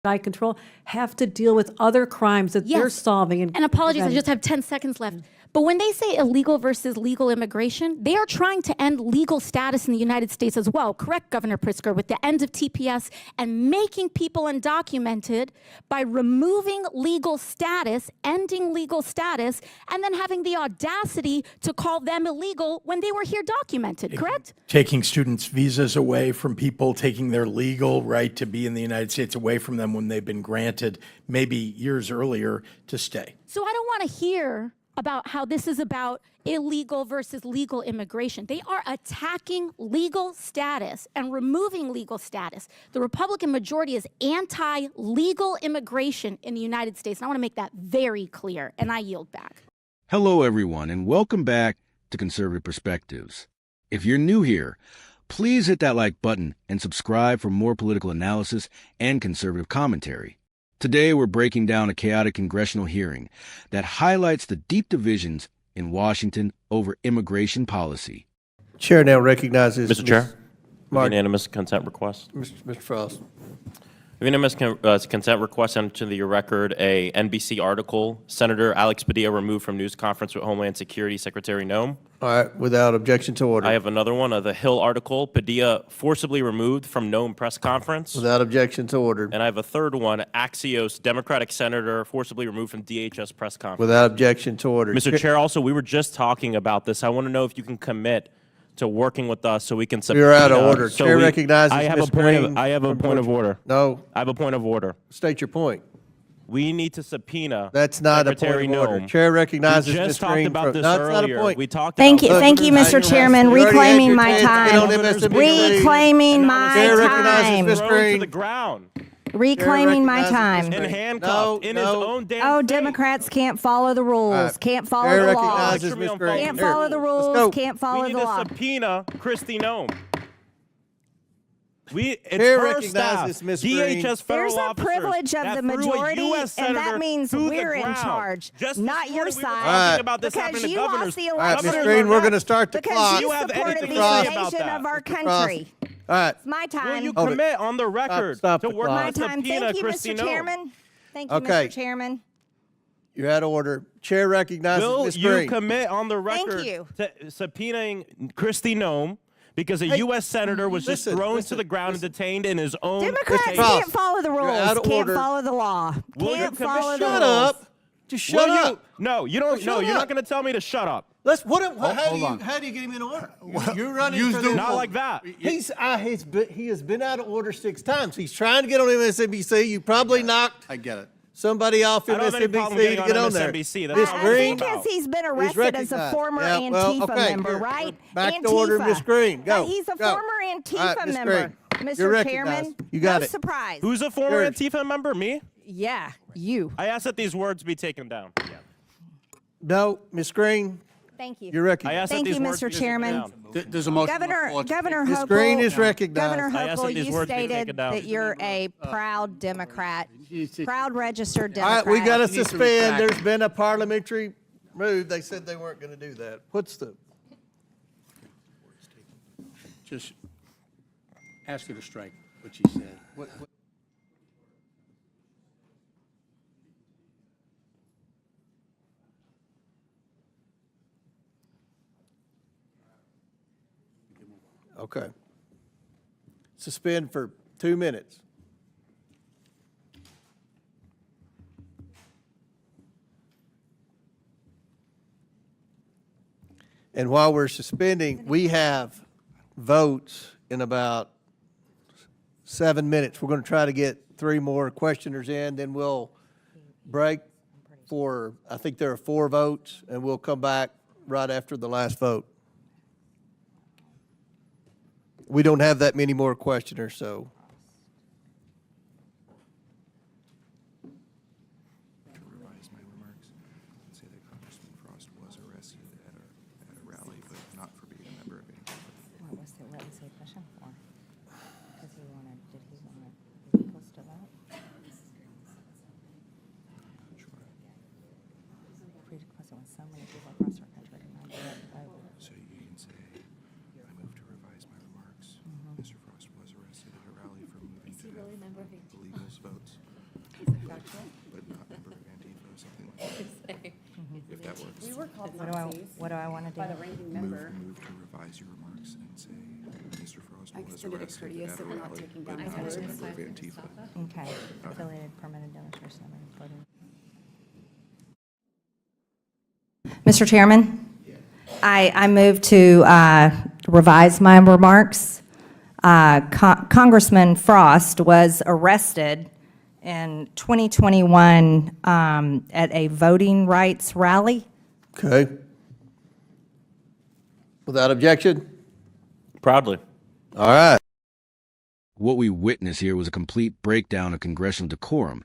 control have to deal with other crimes that they're solving. And apologies, I just have 10 seconds left. But when they say illegal versus legal immigration, they are trying to end legal status in the United States as well. Correct, Governor Pritzker, with the end of TPS and making people undocumented by removing legal status, ending legal status, and then having the audacity to call them illegal when they were here documented, correct? Taking students' visas away from people, taking their legal right to be in the United States away from them when they've been granted maybe years earlier to stay. So I don't want to hear about how this is about illegal versus legal immigration. They are attacking legal status and removing legal status. The Republican majority is anti-legal immigration in the United States. And I want to make that very clear, and I yield back. Hello, everyone, and welcome back to Conservative Perspectives. If you're new here, please hit that like button and subscribe for more political analysis and conservative commentary. Today, we're breaking down a chaotic congressional hearing that highlights the deep divisions in Washington over immigration policy. Chair now recognizes Mr. Chair, unanimous consent request. Mr. Frost. Unanimous consent request sent to the record a NBC article. Senator Alex Padilla removed from news conference with Homeland Security Secretary Gnome. All right, without objection to order. I have another one, the Hill article. Padilla forcibly removed from Gnome press conference. Without objection to order. And I have a third one, Axios Democratic Senator forcibly removed from DHS press conference. Without objection to order. Mr. Chair, also, we were just talking about this. I want to know if you can commit to working with us so we can subpoena. You're out of order. Chair recognizes Ms. Green. I have a point of order. No. I have a point of order. State your point. We need to subpoena. That's not Secretary a point of order. Gnome. Chair recognizes We Ms. just talked Green. about this That's earlier. not a point. We talked Thank about you, thank you, Mr. Chairman. You already had Reclaiming your my chance to get on time. MSNBC. Reclaiming my Chair recognizes time. Ms. thrown Green. to the ground Reclaiming my recognizes time. Ms. and Green. handcuffed in his own damn Oh, state. Democrats can't follow the rules. All right. Can't follow Chair the law. recognizes Ms. Green. Can't Here, follow the let's rules. go. Can't We follow need the to law. subpoena Christie Gnome. It's Chair her staff, recognizes Ms. Green. DHS federal There's a officers privilege of that the threw a majority, US and that senator means to the we're in ground. charge, Just not this your morning we were side. talking about this Because happening to you governors. lost the All right, Ms. election. Green, we're going to start the Because clock. you You have supported anything the to say about invasion that? of our Mr. Frost. country. All right. It's my Will time. you Hold it. commit on the record Stop to the work clock. My on time. subpoena Thank you, Christie Mr. Gnome? Chairman. Thank you, Okay. Mr. Chairman. You're out of order. Chair recognizes Will Ms. you Green. commit on the Thank record you. to subpoenaing Christie Gnome because a U.S. senator was just thrown to the ground and detained in his own Democrats state? Frost, can't follow the you're rules. out of Can't order. follow the law. Will you Can't commit- follow the Shut rules. up. Just shut Will you? up. No, you don't. No, shut you're up. not going to tell me to shut up. Let's. How do you get him in order? You're running for the Not like that. he has been out of order 6 times. He's trying to get on MSNBC. You probably knocked. I get it. Somebody off I don't have any problem MSNBC getting to on get on there. MSNBC. That's Ms. not I what it's Green, think about. he's been arrested as a recognized. former Yeah, well, Antifa okay, member, here, right? back to Antifa. order, Ms. Green. Go, But he's a go. former All Antifa right, Ms. member, Green, you're Mr. Chairman. recognized. You got no it. surprise. Who's a former Yours. Antifa member? Me? Yeah, you. I asked that these words be taken down. No, Ms. Green, Thank you. you're I recognized. asked Thank that these you, words Mr. be taken Chairman. down. There's a motion. on the floor. Governor Ms. Hochul. Green is recognized. Governor I asked that Hochul, these you words be taken stated down. that you're a proud Democrat, proud registered All right, Democrat. we got to You need to suspend. retract. There's been a parliamentary move. They said they weren't going to do that. What's the? Just ask her to strike what she said. What- Okay. Suspend for 2 minutes. And while we're suspending, we have votes in about 7 minutes. We're going to try to get 3 more questioners in, then we'll break for, I think there are 4 votes, and we'll come back right after the last vote. We don't have that many more questioners, so. To revise my remarks, say that Congressman Frost was arrested at a rally, but not for being a member of Antifa. What was the question for? Because did he want illegals to vote? Because it was so many people across our country not vote. So you can say, I move to revise my remarks. Mr. Frost was arrested at a rally, What do I want to do? Move to revise your remarks and say, Mr. Frost was arrested at a rally, but not as a member of Antifa. Okay. Affiliated permanent demonstration. Mr. Chairman, I move to revise my remarks. Congressman Frost was arrested in 2021 at a voting rights rally. Okay. Without objection? Proudly. All right. What we witnessed here was a complete breakdown of congressional decorum.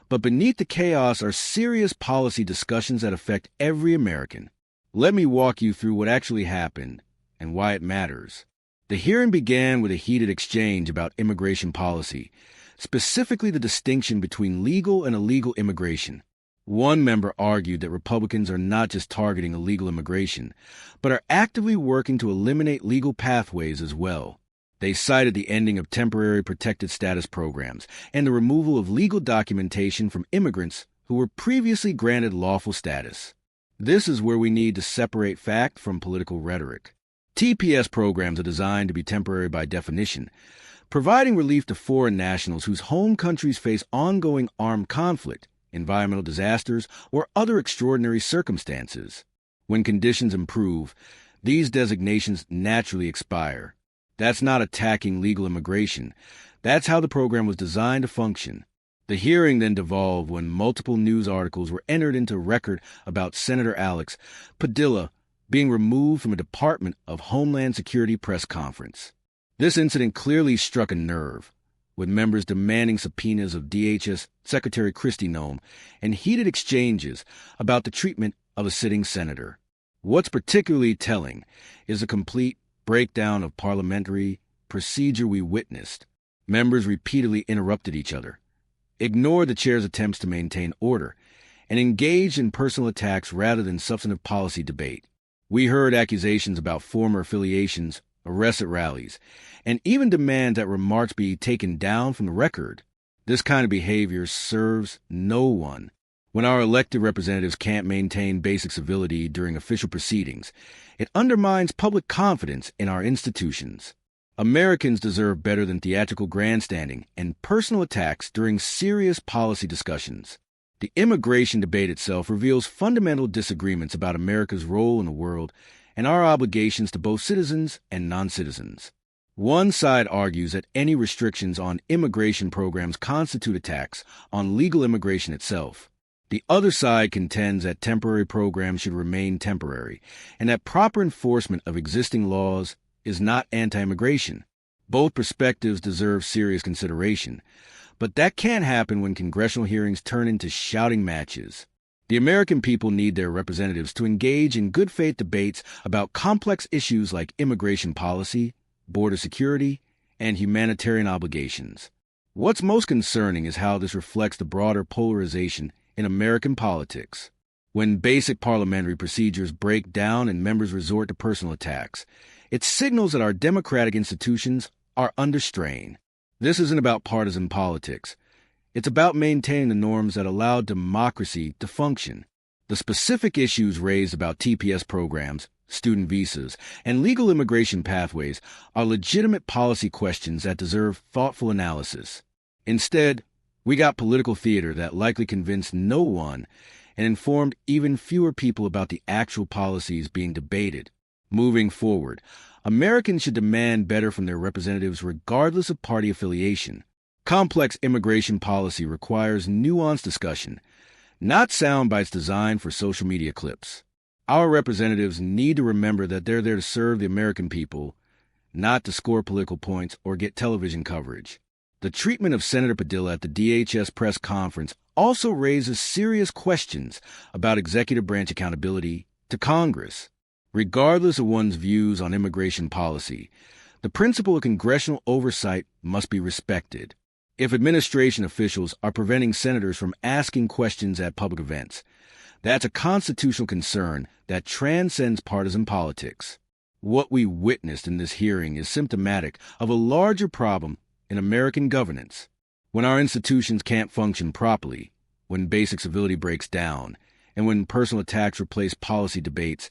But beneath the chaos are serious policy discussions that affect every American. Let me walk you through what actually happened and why it matters. The hearing began with a heated exchange about immigration policy, specifically the distinction between legal and illegal immigration. One member argued that Republicans are not just targeting illegal immigration, but are actively working to eliminate legal pathways as well. They cited the ending of temporary protected status programs and the removal of legal documentation from immigrants who were previously granted lawful status. This is where we need to separate fact from political rhetoric. TPS programs are designed to be temporary by definition, providing relief to foreign nationals whose home countries face ongoing armed conflict, environmental disasters, or other extraordinary circumstances. When conditions improve, these designations naturally expire. That's not attacking legal immigration. That's how the program was designed to function. The hearing then devolved when multiple news articles were entered into record about Senator Alex Padilla being removed from a Department of Homeland Security press conference. This incident clearly struck a nerve, with members demanding subpoenas of DHS Secretary Christie Gnome and heated exchanges about the treatment of a sitting senator. What's particularly telling is the complete breakdown of parliamentary procedure we witnessed. Members repeatedly interrupted each other, ignored the chair's attempts to maintain order, and engaged in personal attacks rather than substantive policy debate. We heard accusations about former affiliations, arrests at rallies, and even demands that remarks be taken down from the record. This kind of behavior serves no one. When our elected representatives can't maintain basic civility during official proceedings, it undermines public confidence in our institutions. Americans deserve better than theatrical grandstanding and personal attacks during serious policy discussions. The immigration debate itself reveals fundamental disagreements about America's role in the world and our obligations to both citizens and non-citizens. One side argues that any restrictions on immigration programs constitute attacks on legal immigration itself. The other side contends that temporary programs should remain temporary and that proper enforcement of existing laws is not anti-immigration. Both perspectives deserve serious consideration, but that can't happen when congressional hearings turn into shouting matches. The American people need their representatives to engage in good faith debates about complex issues like immigration policy, border security, and humanitarian obligations. What's most concerning is how this reflects the broader polarization in American politics. When basic parliamentary procedures break down and members resort to personal attacks, it signals that our democratic institutions are under strain. This isn't about partisan politics. It's about maintaining the norms that allow democracy to function. The specific issues raised about TPS programs, student visas, and legal immigration pathways are legitimate policy questions that deserve thoughtful analysis. Instead, we got political theater that likely convinced no one and informed even fewer people about the actual policies being debated. Moving forward, Americans should demand better from their representatives regardless of party affiliation. Complex immigration policy requires nuanced discussion, not sound bites designed for social media clips. Our representatives need to remember that they're there to serve the American people, not to score political points or get television coverage. The treatment of Senator Padilla at the DHS press conference also raises serious questions about executive branch accountability to Congress. Regardless of one's views on immigration policy, the principle of congressional oversight must be respected. If administration officials are preventing senators from asking questions at public events, that's a constitutional concern that transcends partisan politics. What we witnessed in this hearing is symptomatic of a larger problem in American governance. When our institutions can't function properly, when basic civility breaks down, And when personal attacks replace policy debates,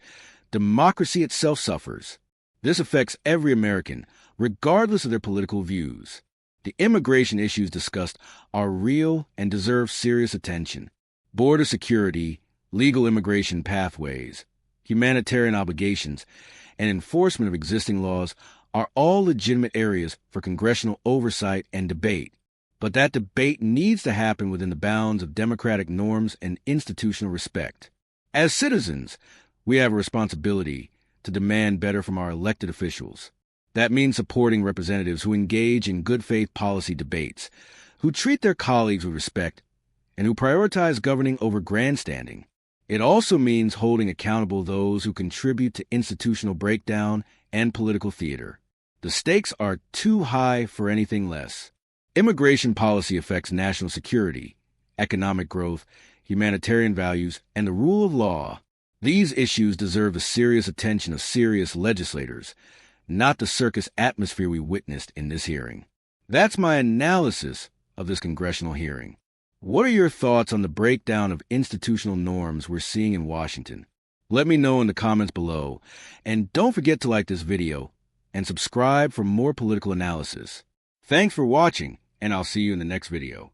democracy itself suffers. This affects every American, regardless of their political views. The immigration issues discussed are real and deserve serious attention. Border security, legal immigration pathways, humanitarian obligations, and enforcement of existing laws are all legitimate areas for congressional oversight and debate. But that debate needs to happen within the bounds of democratic norms and institutional respect. As citizens, we have a responsibility to demand better from our elected officials. That means supporting representatives who engage in good faith policy debates, who treat their colleagues with respect, and who prioritize governing over grandstanding. It also means holding accountable those who contribute to institutional breakdown and political theater. The stakes are too high for anything less. Immigration policy affects national security, economic growth, humanitarian values, and the rule of law. These issues deserve the serious attention of serious legislators, not the circus atmosphere we witnessed in this hearing. That's my analysis of this congressional hearing. What are your thoughts on the breakdown of institutional norms we're seeing in Washington? Let me know in the comments below, and don't forget to like this video and subscribe for more political analysis. Thanks for watching, and I'll see you in the next video.